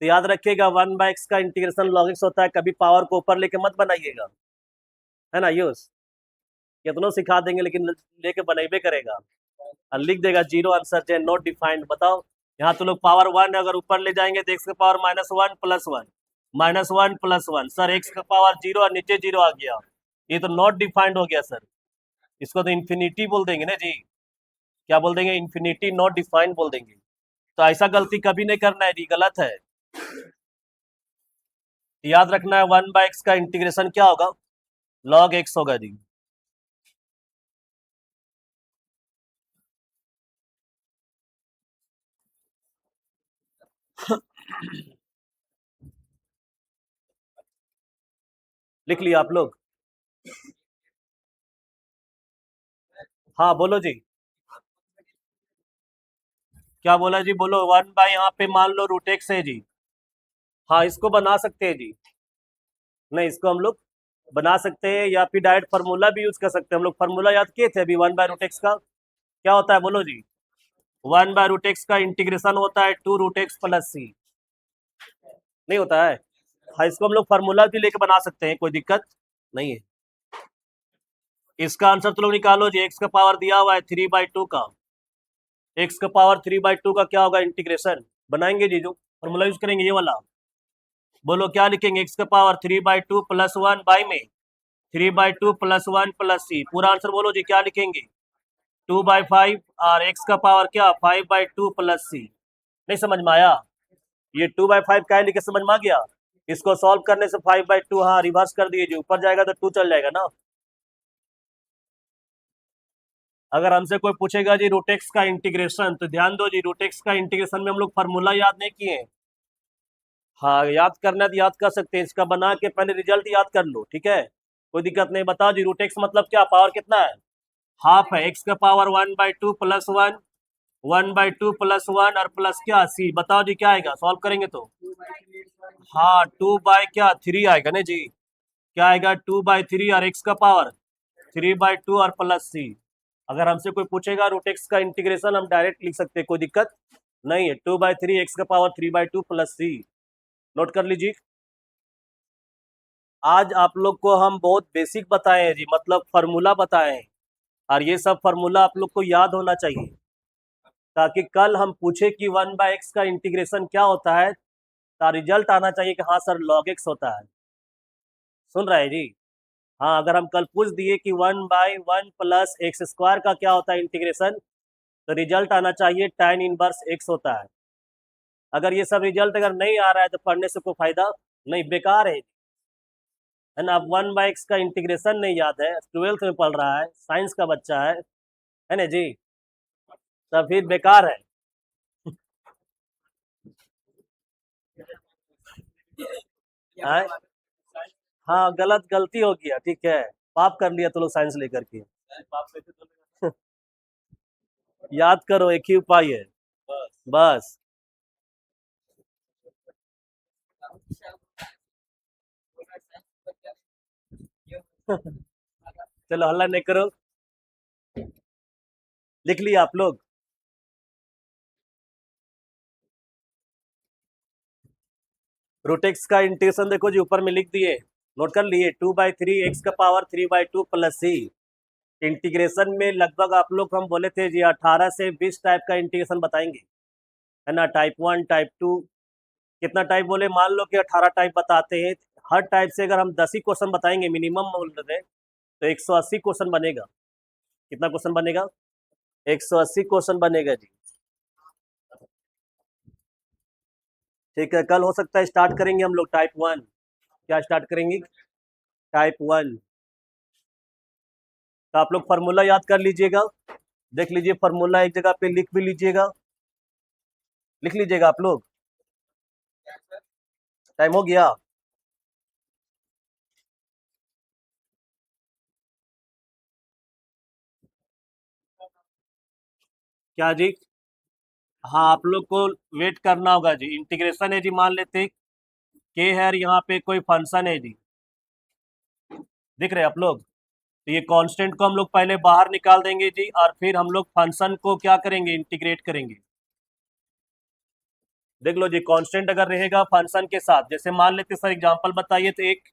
तो याद रखिएगा 1/x का इंटीग्रेशन log x होता है, कभी पावर को ऊपर लेके मत बनाइएगा, है ना यूज। कितनों सिखा देंगे लेकिन लेके बनाइबे करेगा और लिख देगा 0 आंसर नॉट डिफाइंड। बताओ, यहाँ तो लोग पावर 1 अगर ऊपर ले जाएंगे तो x का पावर -1 + 1 -1 + 1 सर, x का पावर 0 और नीचे 0 आ गया, ये तो नॉट डिफाइंड हो गया सर। इसको तो इन्फिनिटी बोल देंगे ना जी, क्या बोल देंगे, इन्फिनिटी नॉट डिफाइंड बोल देंगे। तो ऐसा गलती कभी नहीं करना है जी, गलत है। याद रखना है 1/x का इंटीग्रेशन क्या होगा, log x होगा जी। लिख लिया आप लोग? हाँ बोलो जी, क्या बोला जी, बोलो। 1 यहाँ पे मान लो √x है जी। हाँ इसको बना सकते हैं जी, नहीं इसको हम लोग बना सकते हैं, या फिर डायरेक्ट फार्मूला भी यूज कर सकते हैं। हम लोग फार्मूला याद किए थे अभी 1/√x का, क्या होता है बोलो जी। 1/√x का इंटीग्रेशन होता है 2√x + c, नहीं होता है? हाँ इसको हम लोग फार्मूला भी लेके बना सकते हैं, कोई दिक्कत नहीं है। इसका आंसर तो लोग निकालो जी, x का पावर दिया हुआ है 3/2 का, x का पावर 3/2 का क्या होगा इंटीग्रेशन, बनाएंगे जी, जो फॉर्मूला यूज करेंगे ये वाला। बोलो क्या लिखेंगे, x का पावर 3/2 + 1 बाई में 3/2 + 1 + c, पूरा आंसर बोलो जी, क्या लिखेंगे? 2/5 और x का पावर क्या 5/2 + c। नहीं समझ में आया? ये 2/5 क्या लिखे, समझ में आ गया? इसको सॉल्व करने से 5/2, हाँ रिवर्स कर दिए जी, ऊपर जाएगा तो 2 चल जाएगा ना। अगर हमसे कोई पूछेगा जी √x का इंटीग्रेशन, तो ध्यान दो जी, √x का इंटीग्रेशन में हम लोग फार्मूला याद नहीं किए। हाँ याद करना है तो याद कर सकते हैं, इसका बना के पहले रिजल्ट याद कर लो, ठीक है, कोई दिक्कत नहीं। बताओ जी √x मतलब क्या, पावर कितना है, हाफ है, x का पावर 1/2 + 1 1/2 + 1 और प्लस क्या c, बताओ जी क्या आएगा सॉल्व करेंगे तो। हाँ 2/3 आएगा ना जी, क्या आएगा 2/3 और x का पावर 3/2 और प्लस c। अगर हमसे कोई पूछेगा √x का इंटीग्रेशन, हम डायरेक्ट लिख सकते हैं, कोई दिक्कत नहीं है। 2/3 x का पावर 3/2 प्लस c, नोट कर लीजिए। आज आप लोग को हम बहुत बेसिक बताए हैं जी, मतलब फार्मूला बताए हैं, और ये सब फार्मूला आप लोग को याद होना चाहिए, ताकि कल हम पूछे कि 1/x का इंटीग्रेशन क्या होता है, तो रिजल्ट आना चाहिए कि हाँ सर log x होता है। सुन रहे हैं जी? हाँ, अगर हम कल पूछ दिए कि 1/1 प्लस एक्स स्क्वायर का क्या होता है इंटीग्रेशन, तो रिजल्ट आना चाहिए tan इनवर्स एक्स होता है। अगर ये सब रिजल्ट अगर नहीं आ रहा है तो पढ़ने से कोई फायदा नहीं, बेकार है ना। अब 1/x का इंटीग्रेशन नहीं याद है, 12th में पढ़ रहा है, साइंस का बच्चा है ना जी, तो फिर बेकार है। हाँ, हाँ, गलती हो गया, ठीक है, पाप कर लिया तो लोग साइंस लेकर के। याद करो, एक ही उपाय है बस। चलो हल्ला नहीं करो, लिख लिया आप लोग। रूट एक्स का इंटीग्रेशन देखो जी, ऊपर में लिख दिए, नोट कर लिए, 2/3 एक्स का पावर 3/2 प्लस सी। इंटीग्रेशन में लगभग आप लोग हम बोले थे जी 18 से 20 टाइप का इंटीग्रेशन बताएंगे, है ना। टाइप 1 टाइप 2, कितना टाइप बोले, मान लो कि 18 टाइप बताते हैं। हर टाइप से अगर हम 10 ही क्वेश्चन बताएंगे मिनिमम बोल रहे हैं, तो 180 क्वेश्चन बनेगा। कितना क्वेश्चन बनेगा? 180 क्वेश्चन बनेगा जी। ठीक है, कल हो सकता है स्टार्ट करेंगे हम लोग टाइप 1। क्या स्टार्ट करेंगे? टाइप 1। तो आप लोग फार्मूला याद कर लीजिएगा, देख लीजिए फार्मूला एक जगह पे लिख भी लीजिएगा, लिख लीजिएगा आप लोग। टाइम हो गया? क्या जी? हाँ, आप लोग को वेट करना होगा जी। इंटीग्रेशन है जी, मान लेते के है, यहाँ पे कोई फंक्शन है जी, दिख रहे हैं आप लोग। तो ये कांस्टेंट को हम लोग पहले बाहर निकाल देंगे जी, और फिर हम लोग फंक्शन को क्या करेंगे, इंटीग्रेट करेंगे। देख लो जी, कांस्टेंट अगर रहेगा फंक्शन के साथ, जैसे मान लेते सर एग्जांपल बताइए, तो एक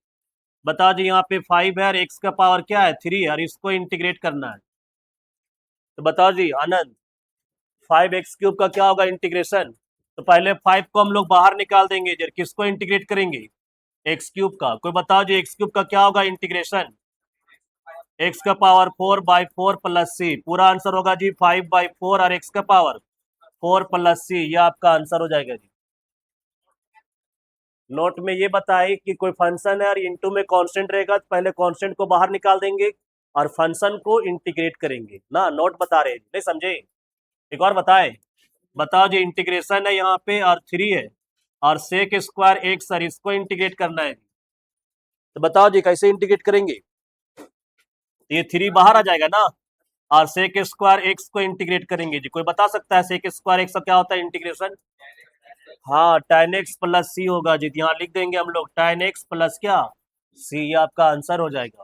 बता जी, यहाँ पे 5 है और एक्स का पावर क्या है, 3 है, और इसको इंटीग्रेट करना है। तो बताओ जी आनंद, 5x³ का क्या होगा इंटीग्रेशन? तो पहले 5 को हम लोग बाहर निकाल देंगे जी, किसको इंटीग्रेट करेंगे, x³ का। कोई बताओ जी x³ का क्या होगा इंटीग्रेशन? एक्स का पावर 4/4 प्लस सी। पूरा आंसर होगा जी 5/4 और एक्स का पावर 4 प्लस सी, ये आपका आंसर हो जाएगा जी। नोट में ये बताए कि कोई फंक्शन है और इनटू में कांस्टेंट रहेगा, तो पहले कांस्टेंट को बाहर निकाल देंगे और फंक्शन को इंटीग्रेट करेंगे ना। नोट बता रहे नहीं समझे? एक और बताए, बताओ जी, इंटीग्रेशन है यहाँ पे और 3 है, और सेक स्क्वायर एक्स, सर इसको इंटीग्रेट करना है, तो बताओ जी कैसे इंटीग्रेट करेंगे? तो ये 3 बाहर आ जाएगा ना, और सेक स्क्वायर एक्स को इंटीग्रेट करेंगे जी। कोई बता सकता है सेक स्क्वायर एक्स का क्या होता है इंटीग्रेशन? हाँ, tan x प्लस सी होगा जी। यहाँ लिख देंगे हम लोग tan x प्लस क्या, सी, ये आपका आंसर हो जाएगा।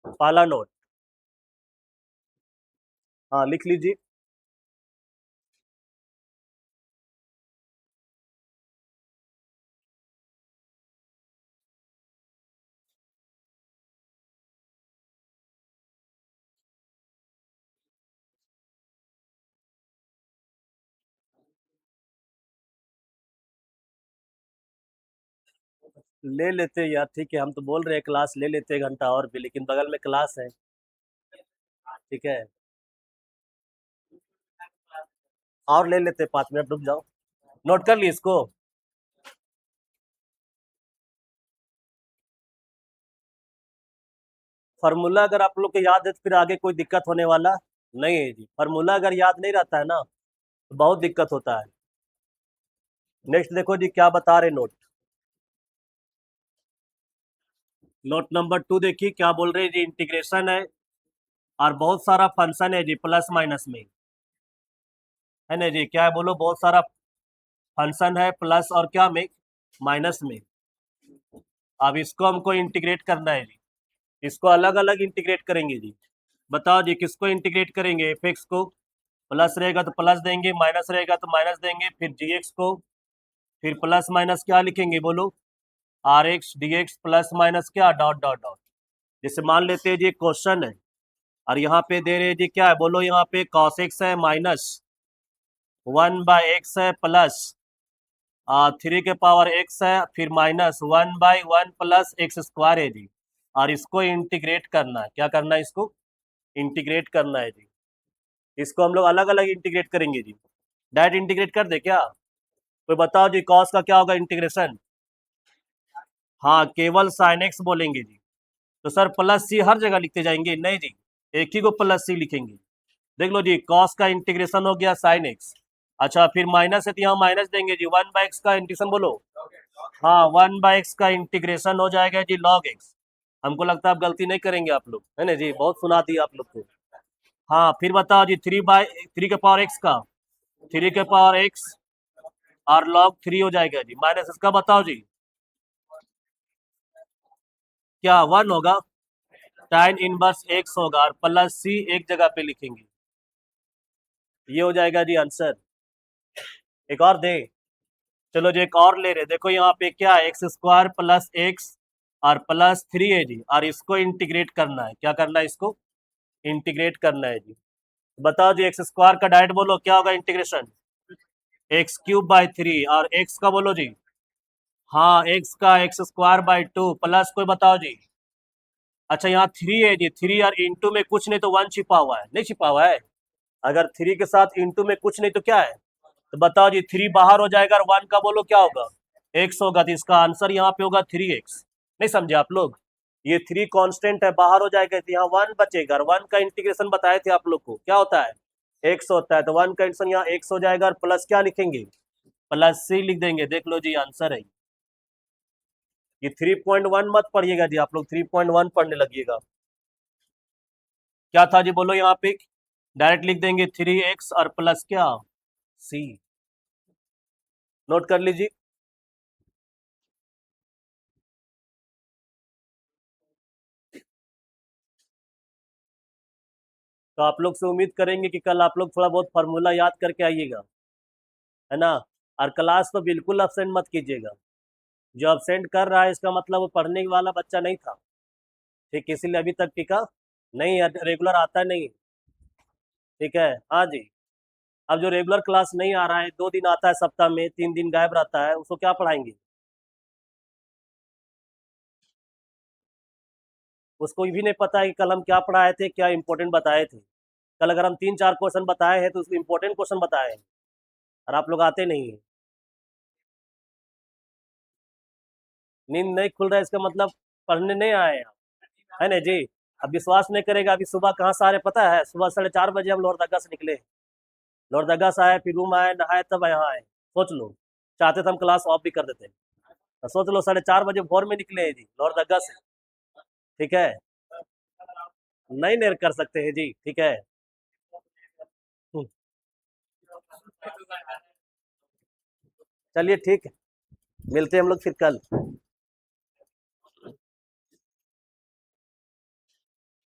पहला नोट, हाँ लिख लीजिए। ले लेते यार, ठीक है, हम तो बोल रहे हैं क्लास ले लेते 1 घंटा और भी, लेकिन बगल में क्लास है। ठीक है, और ले लेते 5 मिनट, रुक जाओ। नोट कर ली इसको। फार्मूला अगर आप लोग को याद है तो फिर आगे कोई दिक्कत होने वाला नहीं है जी। फार्मूला अगर याद नहीं रहता है ना, तो बहुत दिक्कत होता है। नेक्स्ट देखो जी क्या बता रहे नोट। नोट नंबर 2 देखिए क्या बोल रहे हैं जी, इंटीग्रेशन है और बहुत सारा फंक्शन है जी, प्लस माइनस में, है ना जी। क्या है बोलो, बहुत सारा फंक्शन है प्लस और क्या में, माइनस में। अब इसको हमको इंटीग्रेट करना है जी, इसको अलग अलग इंटीग्रेट करेंगे जी। बताओ जी किसको इंटीग्रेट करेंगे, एफ एक्स को, प्लस रहेगा तो प्लस देंगे, माइनस रहेगा तो माइनस देंगे, फिर जी एक्स को, फिर प्लस माइनस क्या लिखेंगे बोलो, r x d x plus minus क्या, डॉट डॉट डॉट। जैसे मान लेते हैं जी क्वेश्चन है, और यहाँ पे दे रहे जी क्या है बोलो, यहाँ पे कॉस एक्स है माइनस 1/x है प्लस 3 के पावर x है, फिर -1/1 प्लस एक्स स्क्वायर है जी। और इसको इंटीग्रेट करना है। क्या करना है? इसको इंटीग्रेट करना है जी। इसको हम लोग अलग अलग इंटीग्रेट करेंगे जी। डायरेक्ट इंटीग्रेट कर दे क्या? कोई बताओ जी, कॉस का क्या होगा इंटीग्रेशन? हाँ, केवल साइन एक्स बोलेंगे जी। तो सर प्लस सी हर जगह लिखते जाएंगे? नहीं जी, एक ही को प्लस सी लिखेंगे। देख लो जी, कॉस का इंटीग्रेशन हो गया साइन एक्स। अच्छा, फिर माइनस है तो यहाँ माइनस देंगे जी। 1/x का इंटीग्रेशन बोलो। हाँ, 1/x का इंटीग्रेशन हो जाएगा जी log x। हमको लगता है आप गलती नहीं करेंगे आप लोग, है ना जी? बहुत सुना दिया आप लोग को। हाँ, फिर बताओ जी, 3 के पावर x का 3 के पावर x और log 3 हो जाएगा जी। माइनस इसका बताओ जी, क्या 1 होगा? tan इनवर्स x होगा और प्लस सी एक जगह पे लिखेंगे। ये हो जाएगा जी आंसर। एक और दे, चलो जी एक और ले रहे। देखो यहाँ पे क्या है, x² प्लस एक्स और प्लस 3 है जी, और इसको इंटीग्रेट करना है। क्या करना है? इसको इंटीग्रेट करना है जी। बताओ जी, x² का डायरेक्ट बोलो क्या होगा इंटीग्रेशन? x³/3 और x का बोलो जी। हाँ, x का x²/2 प्लस कोई बताओ जी। अच्छा, यहाँ 3 है जी, 3 और इंटू में कुछ नहीं तो 1 छिपा हुआ है, नहीं छिपा हुआ है? अगर 3 के साथ इंटू में कुछ नहीं तो क्या है? तो बताओ जी, 3 बाहर हो जाएगा और 1 का बोलो क्या होगा? x होगा। तो इसका आंसर यहाँ पे होगा 3x। नहीं समझे आप लोग? ये 3 कांस्टेंट है, बाहर हो जाएगा तो यहाँ 1 बचेगा। और 1 का इंटीग्रेशन बताए थे आप लोग को, क्या होता है? x होता है। तो 1 का इंटीग्रेशन यहाँ x हो जाएगा और प्लस क्या लिखेंगे? प्लस c लिख देंगे। देख लो जी आंसर है ये। 3.1 मत पढ़िएगा जी, आप लोग 3.1 पढ़ने लगिएगा। क्या था जी बोलो यहाँ पे? डायरेक्ट लिख देंगे 3x और प्लस क्या? c। नोट कर लीजिए। तो आप लोग से उम्मीद करेंगे कि कल आप लोग थोड़ा बहुत फार्मूला याद करके आइएगा, है ना? और क्लास तो बिल्कुल अब्सेंट मत कीजिएगा। जो अब्सेंट कर रहा है इसका मतलब वो पढ़ने वाला बच्चा नहीं था, ठीक? इसीलिए अभी तक टिका नहीं, रेगुलर आता नहीं, ठीक है? हाँ जी। अब जो रेगुलर क्लास नहीं आ रहा है, 2 दिन आता है सप्ताह में, 3 दिन गायब रहता है, उसको क्या पढ़ाएंगे? उसको भी नहीं पता है कि कल हम क्या पढ़ाए थे, क्या इंपॉर्टेंट बताए थे। कल अगर हम 3-4 क्वेश्चन बताए हैं तो उसको इंपॉर्टेंट क्वेश्चन बताए हैं, और आप लोग आते नहीं हैं। नींद नहीं खुल रहा है इसका मतलब पढ़ने नहीं आए हैं, है ना जी? अब विश्वास नहीं करेगा, अभी सुबह कहाँ से आ रहे पता है? सुबह 4:30 बजे हम लोहरदगा से निकले। लोहरदगा से आए, फिर रूम आए, नहाए, तब यहाँ आए। सोच लो, चाहते तो हम क्लास ऑफ भी कर देते। तो सोच लो, 4:30 बजे भोर में निकले हैं जी लोहरदगा से, ठीक है? नहीं नहीं कर सकते हैं जी, ठीक है? हम्म, चलिए ठीक है, मिलते हैं हम लोग फिर कल।